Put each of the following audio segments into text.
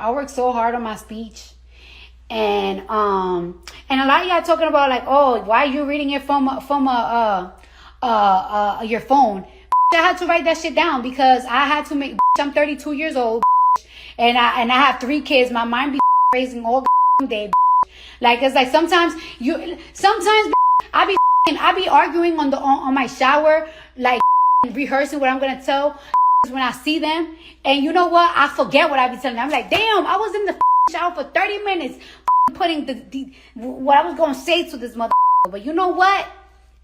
I work so hard on my speech, and a lot of y'all talking about like, oh, why are you reading it from your phone? I had to write that shit down because I had to make. I'm 32 years old, and I have 3 kids. My mind be raising all day. Like it's like sometimes I be arguing on my shower, like rehearsing what I'm gonna tell when I see them. And you know what? I forget what I be telling them. I'm like, damn, I was in the shower for 30 minutes putting what I was gonna say to this mother. But you know what?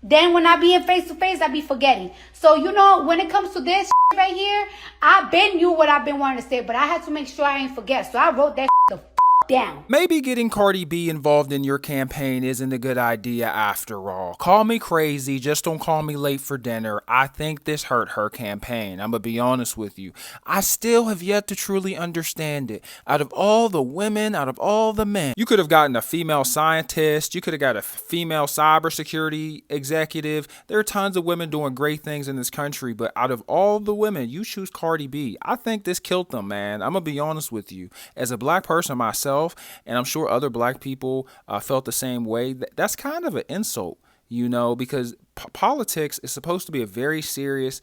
Then when I be in face to face, I be forgetting. So you know, when it comes to this right here, I been knew what I've been wanting to say, but I had to make sure I ain't forget. So I wrote that the down. Maybe getting Cardi B involved in your campaign isn't a good idea after all. Call me crazy, just don't call me late for dinner. I think this hurt her campaign. I'm gonna be honest with you. I still have yet to truly understand it. Out of all the women, out of all the men, you could have gotten a female scientist, you could have got a female cybersecurity executive. There are tons of women doing great things in this country, but out of all the women, you choose Cardi B. I think this killed them, man. I'm gonna be honest with you. As a black person myself, and I'm sure other black people felt the same way. That's kind of an insult, you know, because politics is supposed to be a very serious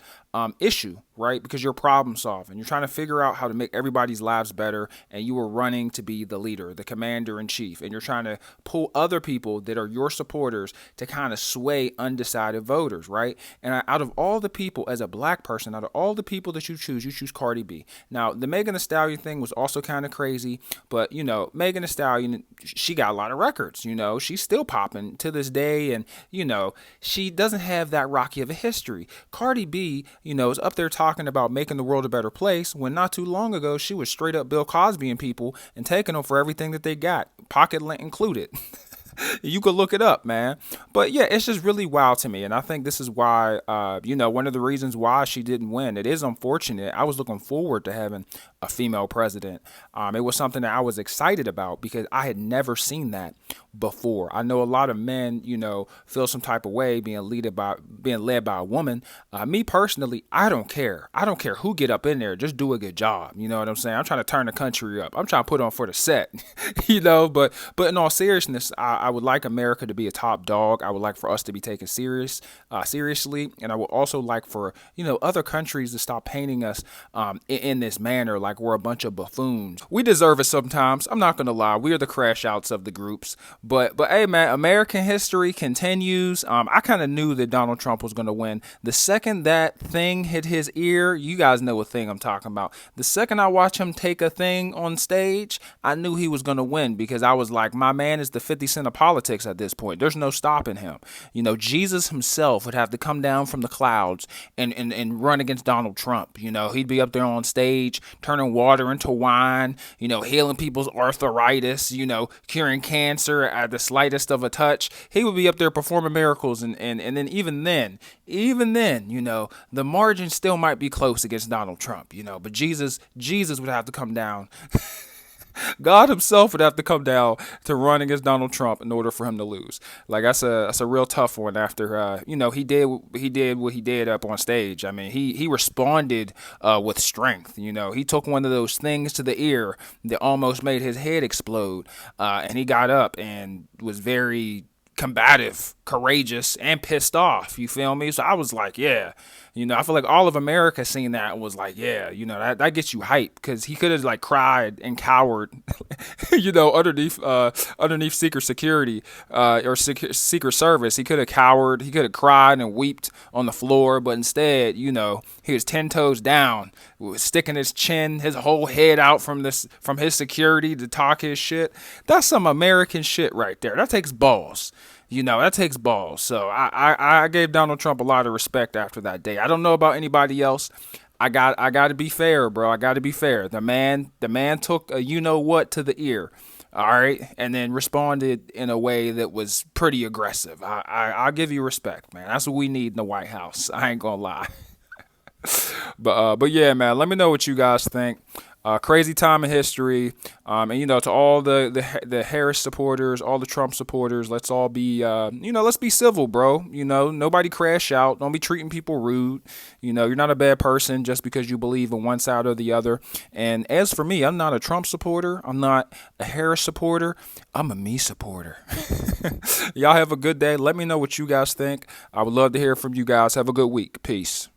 issue, right? Because you're problem solving. You're trying to figure out how to make everybody's lives better, and you are running to be the leader, the commander in chief, and you're trying to pull other people that are your supporters to kind of sway undecided voters, right? And out of all the people, as a black person, out of all the people that you choose Cardi B. Now, the Megan Thee Stallion thing was also kind of crazy, but you know, Megan Thee Stallion, she got a lot of records, you know, she's still popping to this day, and you know, she doesn't have that rocky of a history. Cardi B, you know, is up there talking about making the world a better place when not too long ago she was straight up Bill Cosbying people and taking them for everything that they got, pocket lint included. You could look it up, man. But yeah, it's just really wild to me. And I think this is why, you know, one of the reasons why she didn't win. It is unfortunate. I was looking forward to having a female president. It was something that I was excited about because I had never seen that before. I know a lot of men, you know, feel some type of way being led by a woman. Me personally, I don't care. I don't care who get up in there. Just do a good job. You know what I'm saying? I'm trying to turn the country up. I'm trying to put on for the set, you know, but in all seriousness, I would like America to be a top dog. I would like for us to be taken seriously. And I would also like for, you know, other countries to stop painting us in this manner like we're a bunch of buffoons. We deserve it sometimes. I'm not going to lie. We are the crash outs of the groups. But hey, man, American history continues. I kind of knew that Donald Trump was going to win. The second that thing hit his ear, you guys know what thing I'm talking about. The second I watched him take a thing on stage, I knew he was going to win because I was like, my man is the 50 Cent of politics at this point. There's no stopping him. You know, Jesus himself would have to come down from the clouds and run against Donald Trump. You know, he'd be up there on stage turning water into wine, you know, healing people's arthritis, you know, curing cancer at the slightest of a touch. He would be up there performing miracles. And then even then, you know, the margin still might be close against Donald Trump, you know, but Jesus would have to come down. God himself would have to come down to run against Donald Trump in order for him to lose. Like that's a real tough one after you know, he did what he did up on stage. I mean, he responded with strength. You know, he took one of those things to the ear that almost made his head explode, and he got up and was very combative, courageous, and pissed off. You feel me? So I was like, yeah, you know, I feel like all of America seen that and was like, yeah, you know, that gets you hype because he could have like cried and cowered, you know, underneath Secret Security or Secret Service. He could have cowered, he could have cried and wept on the floor, but instead, you know, he was 10 toes down, sticking his chin, his whole head out from his security to talk his shit. That's some American shit right there. That takes balls. You know, that takes balls. So I gave Donald Trump a lot of respect after that day. I don't know about anybody else. I got to be fair, bro. I got to be fair. The man took a you know what to the ear. All right. And then responded in a way that was pretty aggressive. I'll give you respect, man. That's what we need in the White House. I ain't going to lie. But yeah, man, let me know what you guys think. Crazy time in history. And, you know, to all the Harris supporters, all the Trump supporters, let's all be, let's be civil, bro. You know, nobody crash out. Don't be treating people rude. You know, you're not a bad person just because you believe in one side or the other. And as for me, I'm not a Trump supporter. I'm not a Harris supporter. I'm a me supporter. Y'all have a good day. Let me know what you guys think. I would love to hear from you guys. Have a good week. Peace.